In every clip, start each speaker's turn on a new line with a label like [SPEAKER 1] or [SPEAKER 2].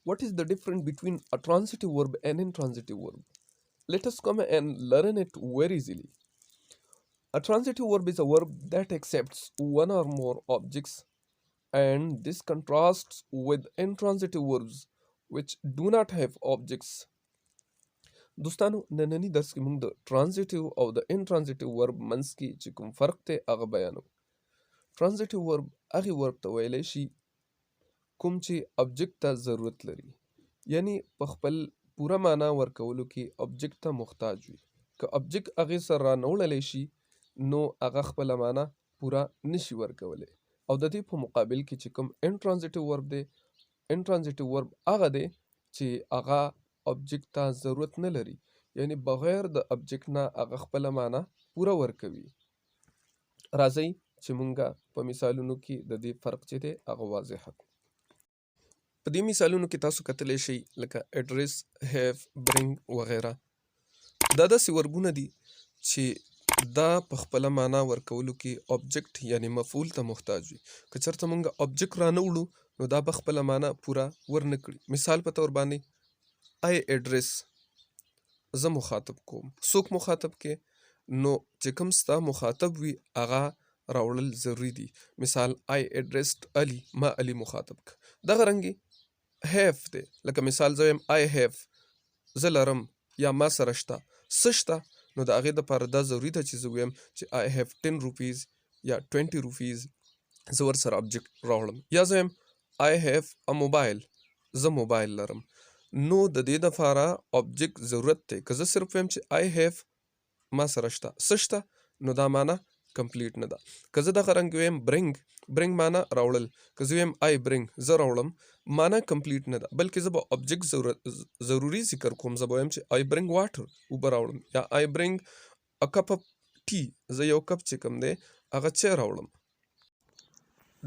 [SPEAKER 1] What is the difference between a transitive verb and intransitive verb? Let us come and learn it very easily. A transitive verb is a verb that accepts one or more objects, and this contrasts with intransitive verbs which do not have objects. دوستانو نننی درس کې موږ د ترانزیټیو او د انټرانزیټیو ورب منځ کې چې کوم فرق دی هغه بیانو. ترانزیټیو ورب هغې ورب ته ویلی شي کوم چې ابجکت ته ضرورت لري، یعنی په خپل پوره معنا ورکولو کې ابجکت ته محتاج وي. که ابجکت هغې سره رانه شي نو هغه خپله معنا پوره نشي ورکولی. او د دې په مقابل کې چې کوم انټرانزیټیو ورب دی، انټرانزیټیو ورب هغه دی چې هغه ابجکت ته ضرورت نه لري، یعنی بغیر د ابجکت نه هغه خپله معنا پوره ورکوي. راځئ چې مونږه په مثالونو کې د دې فرق چې دی هغه واضح کړو. په دې مثالونو کې تاسو کتلی شئ لکه اډرس، هیف، برنګ وغیره. دا داسې وربونه دي چې دا په خپله معنا ورکولو کې ابجکت یعنی مفعول ته محتاج وي. که چېرته مونږ ابجکت رانه وړو نو دا به خپله معنا پوره ورنه کړي. مثال په طور باندې I address زه مخاطب کوم. څوک مخاطب کې؟ نو چې کوم ستا مخاطب وي هغه راوړل ضروري دي. مثال I addressed علي، ما علي مخاطب که. دغه رنګې have دی، لکه مثال زه وایم I have، زه لرم یا ما سره شته، څه شته، نو د هغې دپاره دا ضروري ده چې زه ووایم چې I have 10 rupees یا 20 rupees، زه ورسره ابجکت راوړم. یا زه وایم I have a mobile، زه موبایل لرم. نو د دې دپاره ابجکت ضرورت دی. که زه صرف وایم چې I have، ما سره شته، څه شته، نو دا معنا کمپلیټ نه ده. که زه دغه رنګ ویم برنګ، برنګ معنا راوړل، که زه ویم I bring، زه راوړم، معنا کمپلیټ نه ده، بلکې زه به ابجکت ضروري ذکر کوم. زه به وایم چې I bring water، اوبه راوړم، یا I bring a cup of tea، زه یو کپ چې کوم دی هغه چای راوړم.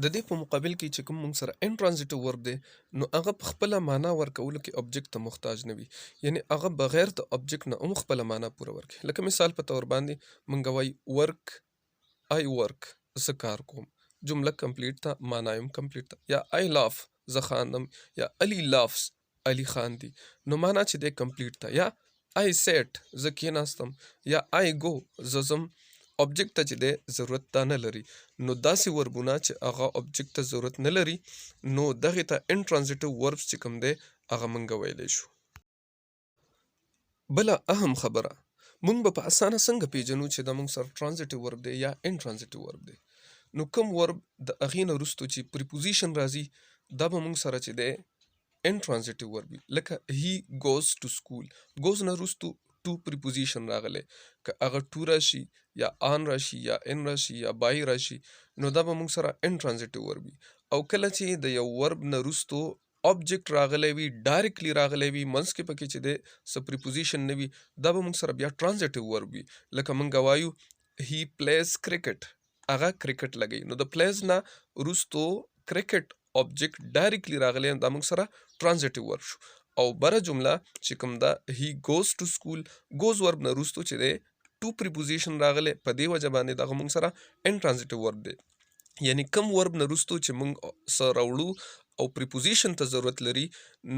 [SPEAKER 1] د دې په مقابل کې چې کوم موږ سره انټرانزیټیو ورب دی نو هغه په خپله معنا ورکولو کې ابجکت ته محتاج نه وي، یعنی هغه بغیر د ابجکت نه هم خپله معنا پوره ورکوي. لکه مثال په طور باندې موږ وایو ورک، I work، زه کار کوم، جمله کمپلیټ ده، معنا یې هم کمپلیټ ده. یا I laugh، زه خاندم، یا علي laughs، علي خاندي، نو معنا چې دی کمپلیټ ده. یا I sat، زه کېناستم، یا I go، زه ځم، ابجکت ته چې دی ضرورت دا نه لري. نو داسې وربونه چې هغه ابجکت ته ضرورت نه لري نو دغې ته انټرانزیټیو وربس چې کوم دی هغه موږ ویلی شو. بله اهم خبره، موږ به په اسانه څنګه پیژنو چې دا موږ سره ترانزیټیو ورب دی یا انټرانزیټیو ورب دی؟ نو کوم ورب د هغې نه وروستو چې پریپوزیشن راځي دا به موږ سره چې دی انټرانزیټیو ورب وي. لکه he goes to school، goes نه وروستو ټو پریپوزیشن راغلی، که هغه ټو راشي یا آن راشي یا ان راشي یا بای راشي نو دا به موږ سره انټرانزیټیو ورب وي. او کله چې د یو ورب نه وروستو ابجکت راغلی وي، ډایرکټلی راغلی وي، منځ کې پکې چې دی څه پریپوزیشن نه وي، دا به موږ سره بیا ترانزیټیو ورب وي. لکه موږ وایو he plays cricket، هغه کرکټ لګوي، نو د پلیز نه وروستو کرکټ ابجکت ډایرکټلی راغلی دا موږ سره ترانزیټیو ورب شو. او بره جمله چې کوم ده he goes to school، goes ورب نه وروستو چې دی ټو پریپوزیشن راغلی، په دې وجه باندې دغه موږ سره انټرانزیټیو ورب دی. یعنی کم ورب نه وروستو چې موږ څه راوړو او پریپوزیشن ته ضرورت لري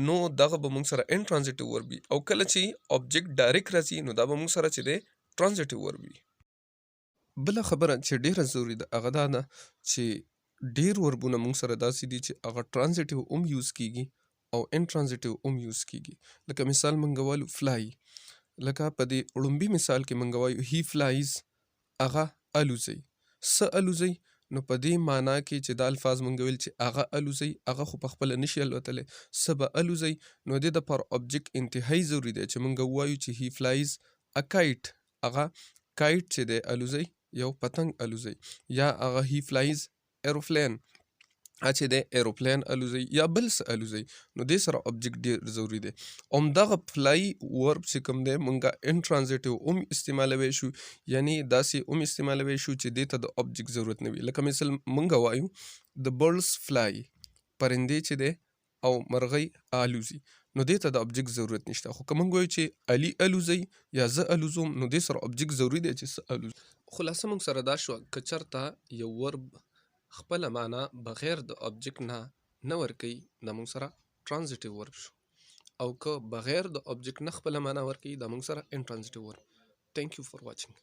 [SPEAKER 1] نو دغه به موږ سره انټرانزیټیو ورب وي. او کله چې ابجکت ډایرکټ راځي نو دا به موږ سره چې دی ترانزیټیو ورب وي. بله خبره چې ډیره ضروري ده هغه دا ده چې ډیر وربونه موږ سره داسې دي چې هغه ترانزیټیو هم یوز کیږي او انټرانزیټیو هم یوز کیږي. لکه مثال موږ وایو فلای، لکه په دې وړومبي مثال کې موږ وایو he flies، هغه الوزي. څه الوزي؟ نو په دې معنا کې چې دا الفاظ موږ ویل چې هغه الوزي، هغه خو په خپله نشي الوتلی، څه به الوزي، نو دې دپاره ابجکت انتهایي ضروري دی چې موږ ووایو چې he flies a kite، هغه کایټ چې دی الوزي، یو پتنګ الوزي. یا هغه he flies aeroplane، چې دی ایروپلین الوزي یا بل څه الوزي، نو دې سره ابجکت ډېر ضروري دی. همدغه فلای ورب چې کوم دی مونږ انټرانزیټیو هم استعمالوی شو، یعنی داسې هم استعمالوی شو چې دې ته د ابجکت ضرورت نه وي. لکه مثال مونږ وایو the birds fly، پرندې چې دی او مرغۍ الوزي، نو دې ته د ابجکت ضرورت نشته. خو که مونږ وایو چې علي الوزي یا زه الوزوم نو دې سره ابجکت ضروري دی چې څه الوزي. خلاصه مونږ سره دا شوه که چېرته یو ورب خپله معنا بغیر د ابجکت نه ورکوي دا موږ سره transitive verb شو او که بغیر د object نه خپله معنا ورکوي دا موږ سره intransitive verb. Thank you for watching.